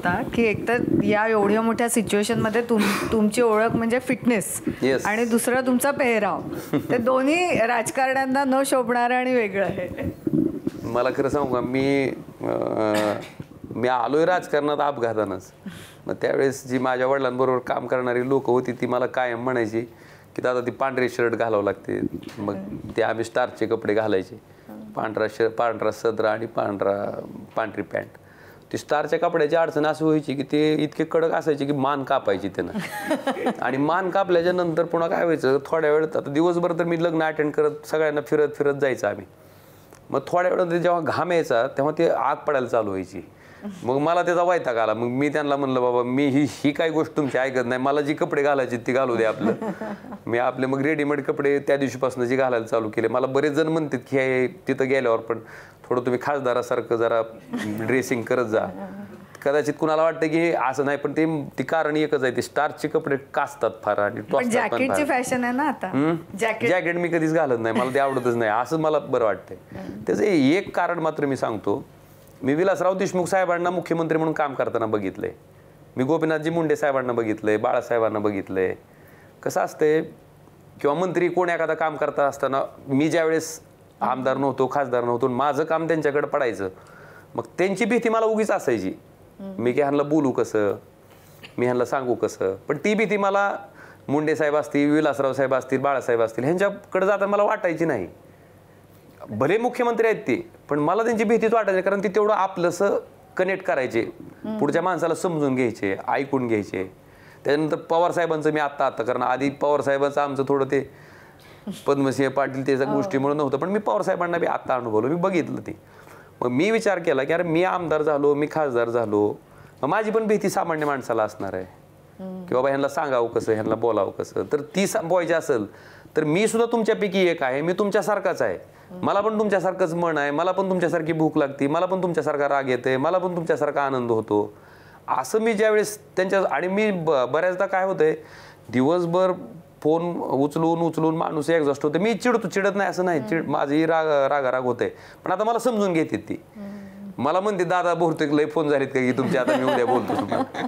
होता की एकतर या एवढ्या मोठ्या सिच्युएशन मध्ये तुमची ओळख म्हणजे फिटनेस आणि दुसरं तुमचा पेहराव, ते दोन्ही राजकारण्यांना न शोभणारं आणि वेगळं आहे. मला खरं सांगू का, मी आलोय राजकारणात अपघातानंच. मग त्यावेळेस जी माझ्या वडिलांबरोबर काम करणारी लोक होती ती मला कायम म्हणायची की दादा ती पांढरे शर्ट घालावं लागते. मग ते आम्ही स्टारचे कपडे घालायचे, पांढरा सदरा आणि पांढरी पॅन्ट. ती स्टारच्या कपड्याची अडचण अशी व्हायची की ते इतके कडक असायचे की मान कापायची त्यानं. आणि मान कापल्याच्या नंतर पुन्हा काय व्हायचं, थोड्या वेळ आता दिवसभर तर मी लग्न अटेंड करत सगळ्यांना फिरत जायचं आम्ही. मग थोड्या वेळात जेव्हा घाम यायचा तेव्हा ते आग पडायला चालू व्हायची. मग मला त्याचा वैताग आला. मग मी त्यांना म्हणलं बाबा मी ही काही गोष्ट तुमची ऐकत नाही, मला जी कपडे घालायची ती घालू दे आपलं. मी आपले मग रेडीमेड कपडे त्या दिवशीपासून जी घालायला चालू केले. मला बरेच जण म्हणतात की हे तिथं गेल्यावर पण थोडं तुम्ही खासदारासारखं जरा ड्रेसिंग करत जा. कदाचित कुणाला वाटतं की असं नाही, पण ते कारण एकच आहे, ते स्टारचे कपडे काचतात फार आणि जॅकेटची फॅशन आहे ना आता. जॅकेट मी कधीच घालत नाही, मला ते आवडतच नाही, असं मला बरं वाटतंय. त्याचं एक कारण मात्र मी सांगतो, मी विलासराव देशमुख साहेबांना मुख्यमंत्री म्हणून काम करताना बघितलंय. मी गोपीनाथजी मुंडे साहेबांना बघितलंय, बाळासाहेबांना बघितलंय. कसं असतंय किंवा मंत्री कोण एखादा काम करता असताना, मी ज्यावेळेस आमदार नव्हतो, खासदार नव्हतो, माझं काम त्यांच्याकडे पडायचं, मग त्यांची भीती मला उगीच असायची. मी की ह्यांना बोलू कसं, मी ह्यांना सांगू कसं. पण ती भीती मला मुंडे साहेब असतील, विलासराव साहेब असतील, बाळासाहेब असतील, ह्यांच्याकडे जाताना मला वाटायची नाही. भले मुख्यमंत्री आहेत ते, पण मला त्यांची भीतीच वाटायची, कारण ती तेवढं आपलंसं कनेक्ट करायचे, पुढच्या माणसाला समजून घ्यायचे, ऐकून घ्यायचे. त्याच्यानंतर पवार साहेबांचं मी आता कारण आधी पवार साहेबांचं आमचं थोडं ते पद्मसिंह पाटील त्याच्या गोष्टीमुळे नव्हतं, पण मी पवार साहेबांना बी आत्ता अनुभवलं, मी बघितलं ते. मग मी विचार केला की अरे मी आमदार झालो, मी खासदार झालो, मग माझी पण भीती सामान्य माणसाला असणार आहे की बाबा ह्यांना सांगावं कसं, ह्यांना बोलावं कसं. तर ती संपवायची असेल तर मी सुद्धा तुमच्यापैकी एक आहे, मी तुमच्यासारखाच आहे, मला पण तुमच्यासारखंच मन आहे, मला पण तुमच्यासारखी भूक लागते, मला पण तुमच्यासारखा राग येते, मला पण तुमच्यासारखा आनंद होतो. असं मी ज्यावेळेस त्यांच्या, आणि मी बऱ्याचदा काय होतंय, दिवसभर फोन उचलून माणूस एक्झॉस्ट होते. मी चिडत नाही असं नाही, माझी राग होते, पण आता मला समजून घेते ती. मला म्हणते दादा बहुतेक लय फोन झालेत का की तुमचे, आता मी उद्या बोलतो तुम्हाला.